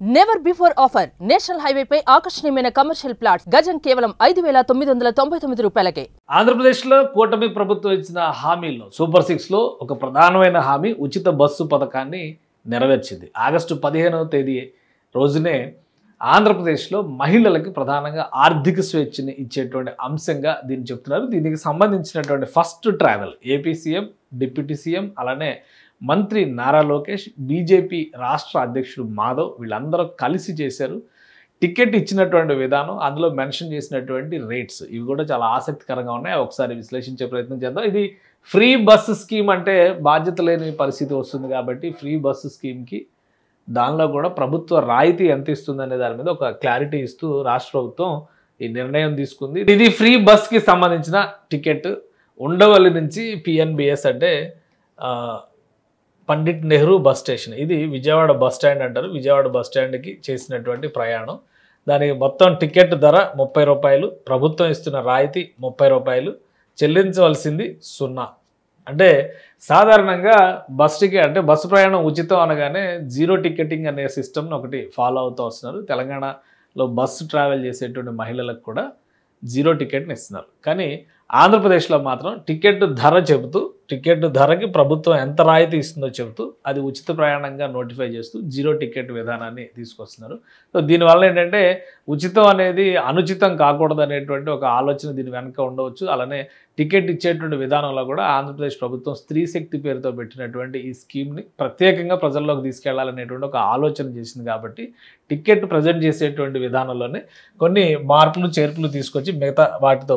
Never before offer national highway పై ఆకర్షణీయమైన commercial plots గజం కేవలం 5,999 రూపాయలకే. ఆంధ్రప్రదేశ్లో కూటమి ప్రభుత్వం ఇచ్చిన హామీల్లో సూపర్ 6 లో ఒక ప్రధానమైన హామీ ఉచిత బస్సు పథకాన్ని నెరవేర్చింది. ఆగస్టు 15వ తేదీ రోజునే ఆంధ్రప్రదేశ్లో మహిళలకి ప్రధానంగా ఆర్థిక స్వేచ్ఛని ఇచ్చేటువంటి అంశంగా దీన్ని చెప్తున్నారు. దీనికి సంబంధించినటువంటి first travel AP CM, deputy CM, అలానే మంత్రి నారా లోకేష్, బీజేపీ రాష్ట్ర అధ్యక్షుడు మాధవ్ వీళ్ళందరూ కలిసి చేశారు. టికెట్ ఇచ్చినటువంటి విధానం, అందులో మెన్షన్ చేసినటువంటి రేట్స్ ఇవి కూడా చాలా ఆసక్తికరంగా ఉన్నాయి. ఒకసారి విశ్లేషించే ప్రయత్నం చేద్దాం. ఇది ఫ్రీ బస్సు స్కీమ్ అంటే బాధ్యత లేని పరిస్థితి వస్తుంది కాబట్టి ఫ్రీ బస్సు స్కీమ్కి దానిలో కూడా ప్రభుత్వ రాయితీ ఎంత ఇస్తుంది అనే దాని మీద ఒక క్లారిటీ ఇస్తూ రాష్ట్ర ప్రభుత్వం ఈ నిర్ణయం తీసుకుంది. ఇది ఫ్రీ బస్కి సంబంధించిన టికెట్ ఉండవల్లి నుంచి పిఎన్బిఎస్ అంటే పండిట్ నెహ్రూ బస్ స్టేషన్, ఇది విజయవాడ బస్ స్టాండ్ అంటారు. విజయవాడ బస్ స్టాండ్కి చేసినటువంటి ప్రయాణం, దానికి మొత్తం టికెట్ ధర 30 రూపాయలు, ప్రభుత్వం ఇస్తున్న రాయితీ 30 రూపాయలు, చెల్లించవలసింది 0. అంటే సాధారణంగా బస్ టికెట్ అంటే బస్సు ప్రయాణం ఉచితం అనగానే జీరో టికెటింగ్ అనే సిస్టమ్ని ఒకటి ఫాలో అవుతూ వస్తున్నారు. తెలంగాణలో బస్సు ట్రావెల్ చేసేటువంటి మహిళలకు కూడా జీరో టికెట్ని ఇస్తున్నారు. కానీ ఆంధ్రప్రదేశ్లో మాత్రం టికెట్ ధర చెబుతూ, టికెట్ ధరకి ప్రభుత్వం ఎంత రాయితీ ఇస్తుందో చెబుతూ అది ఉచిత ప్రయాణంగా నోటిఫై చేస్తూ జీరో టికెట్ విధానాన్ని తీసుకొస్తున్నారు. సో దీనివల్ల ఏంటంటే ఉచితం అనేది అనుచితం కాకూడదు అనేటువంటి ఒక ఆలోచన దీని వెనక ఉండవచ్చు. అలానే టికెట్ ఇచ్చేటువంటి విధానంలో కూడా ఆంధ్రప్రదేశ్ ప్రభుత్వం స్త్రీ శక్తి పేరుతో పెట్టినటువంటి ఈ స్కీమ్ని ప్రత్యేకంగా ప్రజల్లోకి తీసుకెళ్లాలనేటువంటి ఒక ఆలోచన చేసింది. కాబట్టి టికెట్ ప్రజెంట్ చేసేటువంటి విధానంలోనే కొన్ని మార్పులు చేర్పులు తీసుకొచ్చి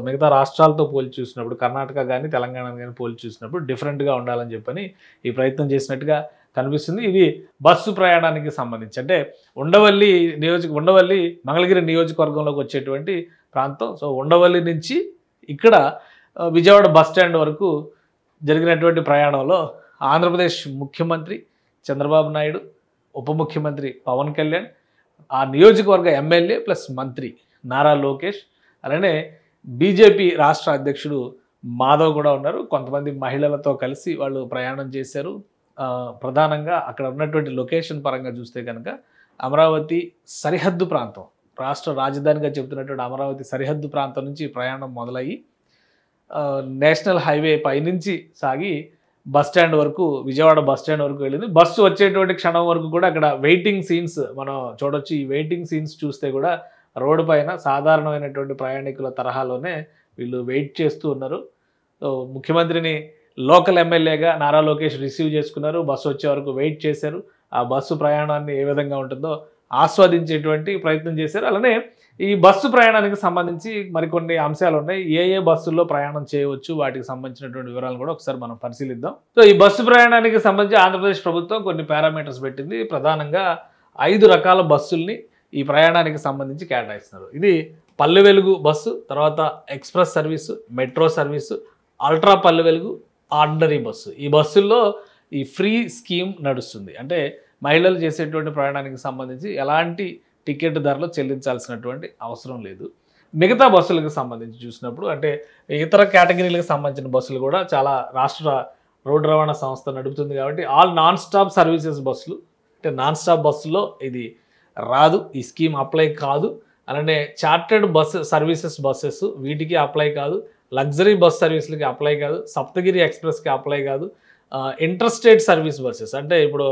మిగతా రాష్ట్రాలతో పోల్చి చూసినప్పుడు, కర్ణాటక కానీ తెలంగాణ కానీ పోల్చి చూసినప్పుడు డిఫరెంట్గా ఉండాలని చెప్పని ఈ ప్రయత్నం చేసినట్టుగా కనిపిస్తుంది. ఇది బస్సు ప్రయాణానికి సంబంధించి అంటే ఉండవల్లి మంగళగిరి నియోజకవర్గంలోకి వచ్చేటువంటి ప్రాంతం. సో ఉండవల్లి నుంచి ఇక్కడ విజయవాడ బస్ స్టాండ్ వరకు జరిగినటువంటి ప్రయాణంలో ఆంధ్రప్రదేశ్ ముఖ్యమంత్రి చంద్రబాబు నాయుడు, ఉప ముఖ్యమంత్రి పవన్ కళ్యాణ్, ఆ నియోజకవర్గ ఎమ్మెల్యే ప్లస్ మంత్రి నారా లోకేష్, అలానే బీజేపీ రాష్ట్ర అధ్యక్షుడు మాధవ్ కూడా ఉన్నారు. కొంతమంది మహిళలతో కలిసి వాళ్ళు ప్రయాణం చేశారు. ప్రధానంగా అక్కడ ఉన్నటువంటి లొకేషన్ పరంగా చూస్తే కనుక అమరావతి సరిహద్దు ప్రాంతం, రాష్ట్ర రాజధానిగా చెబుతున్నటువంటి అమరావతి సరిహద్దు ప్రాంతం నుంచి ప్రయాణం మొదలయ్యి నేషనల్ హైవే పైనుంచి సాగి బస్ స్టాండ్ వరకు, విజయవాడ బస్ స్టాండ్ వరకు వెళ్ళింది. బస్సు వచ్చేటువంటి క్షణం వరకు కూడా అక్కడ వెయిటింగ్ సీన్స్ మనం చూడొచ్చు. ఈ వెయిటింగ్ సీన్స్ చూస్తే కూడా రోడ్డు పైన సాధారణమైనటువంటి ప్రయాణికుల తరహాలోనే వీళ్ళు వెయిట్ చేస్తూ ఉన్నారు. ముఖ్యమంత్రిని లోకల్ ఎమ్మెల్యేగా నారా లోకేష్ రిసీవ్ చేసుకున్నారు. బస్సు వచ్చే వరకు వెయిట్ చేశారు. ఆ బస్సు ప్రయాణాన్ని ఏ విధంగా ఉంటుందో ఆస్వాదించేటువంటి ప్రయత్నం చేశారు. అలానే ఈ బస్సు ప్రయాణానికి సంబంధించి మరికొన్ని అంశాలు ఉన్నాయి. ఏ బస్సుల్లో ప్రయాణం చేయవచ్చు, వాటికి సంబంధించినటువంటి వివరాలు కూడా ఒకసారి మనం పరిశీలిద్దాం. సో ఈ బస్సు ప్రయాణానికి సంబంధించి ఆంధ్రప్రదేశ్ ప్రభుత్వం కొన్ని పారామీటర్స్ పెట్టింది. ప్రధానంగా 5 రకాల బస్సుల్ని ఈ ప్రయాణానికి సంబంధించి కేటాయిస్తున్నారు. ఇది పల్లె వెలుగు బస్సు, తర్వాత express service, metro service, ultra Palle Velugu, ordinary bus. ఈ బస్సుల్లో ఈ ఫ్రీ స్కీమ్ నడుస్తుంది. అంటే మహిళలు చేసేటువంటి ప్రయాణానికి సంబంధించి ఎలాంటి టికెట్ ధరలు చెల్లించాల్సినటువంటి అవసరం లేదు. మిగతా బస్సులకు సంబంధించి చూసినప్పుడు అంటే ఇతర కేటగిరీలకు సంబంధించిన బస్సులు కూడా చాలా రాష్ట్ర రోడ్డు రవాణా సంస్థ నడుపుతుంది. కాబట్టి ఆల్ నాన్ స్టాప్ సర్వీసెస్ బస్సులు, అంటే నాన్ స్టాప్ బస్సులో ఇది రాదు, ఈ స్కీమ్ అప్లై కాదు. అలానే చార్టెడ్ బస్సెస్ వీటికి అప్లై కాదు, లగ్జరీ బస్ సర్వీసులకి అప్లై కాదు, సప్తగిరి ఎక్స్ప్రెస్కి అప్లై కాదు, ఇంటర్ స్టేట్ సర్వీస్ బస్సెస్ అంటే ఇప్పుడు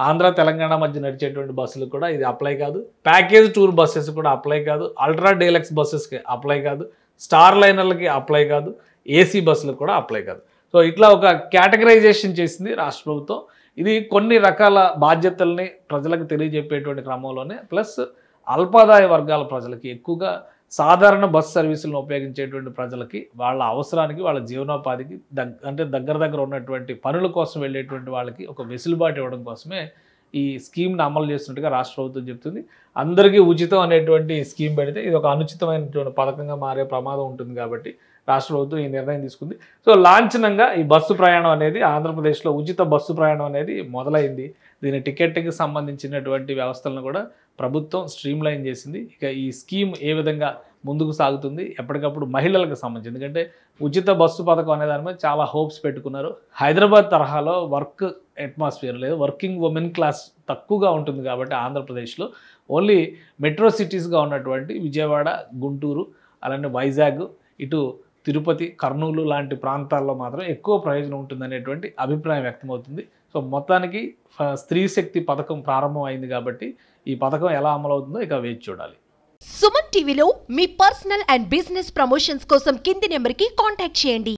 ఆంధ్ర తెలంగాణ మధ్య నడిచేటువంటి బస్సులకు కూడా ఇది అప్లై కాదు, ప్యాకేజ్ టూర్ బస్సెస్ కూడా అప్లై కాదు, అల్ట్రా డీలక్స్ బస్సెస్కి అప్లై కాదు, స్టార్ లైనర్లకి అప్లై కాదు, ఏసీ బస్సులకు కూడా అప్లై కాదు. సో ఇట్లా ఒక కేటగరైజేషన్ చేసింది రాష్ట్ర ప్రభుత్వం. ఇది కొన్ని రకాల బాధ్యతల్ని ప్రజలకు తెలియజెప్పేటువంటి క్రమంలోనే, ప్లస్ అల్పాదాయ వర్గాల ప్రజలకి, ఎక్కువగా సాధారణ బస్ సర్వీసులను ఉపయోగించేటువంటి ప్రజలకి, వాళ్ళ అవసరానికి, వాళ్ళ జీవనోపాధికి అంటే దగ్గర ఉన్నటువంటి పనుల కోసం వెళ్ళేటువంటి వాళ్ళకి ఒక వెసులుబాటు ఇవ్వడం కోసమే ఈ స్కీమ్ని అమలు చేస్తున్నట్టుగా రాష్ట్ర ప్రభుత్వం చెప్తుంది. అందరికీ ఉచితం అనేటువంటి స్కీమ్ పెడితే ఇది ఒక అనుచితమైనటువంటి పథకంగా మారే ప్రమాదం ఉంటుంది. కాబట్టి రాష్ట్ర ప్రభుత్వం ఈ నిర్ణయం తీసుకుంది. సో లాంఛనంగా ఈ బస్సు ప్రయాణం అనేది ఆంధ్రప్రదేశ్లో ఉచిత బస్సు ప్రయాణం అనేది మొదలైంది. దీని టికెట్కి సంబంధించినటువంటి వ్యవస్థలను కూడా ప్రభుత్వం స్ట్రీమ్లైన్ చేసింది. ఇక ఈ స్కీమ్ ఏ విధంగా ముందుకు సాగుతుంది, ఎప్పటికప్పుడు మహిళలకు సంబంధించి, ఎందుకంటే ఉచిత బస్సు పథకం అనే దాని మీద చాలా హోప్స్ పెట్టుకున్నారు. హైదరాబాద్ తరహాలో వర్క్ అట్మాస్ఫియర్ లేదు, వర్కింగ్ ఉమెన్ క్లాస్ తక్కువగా ఉంటుంది కాబట్టి ఆంధ్రప్రదేశ్లో ఓన్లీ మెట్రో సిటీస్గా ఉన్నటువంటి విజయవాడ, గుంటూరు, అలానే వైజాగ్, ఇటు తిరుపతి, కర్నూలు లాంటి ప్రాంతాల్లో మాత్రం ఎక్కువ ప్రయోజనం ఉంటుందనేటువంటి అభిప్రాయం వ్యక్తమవుతుంది. సో మొత్తానికి స్త్రీ శక్తి పథకం ప్రారంభం అయింది కాబట్టి ఈ పథకం ఎలా అమలవుతుందో ఇక వేచి చూడాలి. సుమన్ టీవీలో మీ పర్సనల్ అండ్ బిజినెస్ ప్రమోషన్స్ కోసం కింది నెంబర్కి కాంటాక్ట్ చేయండి.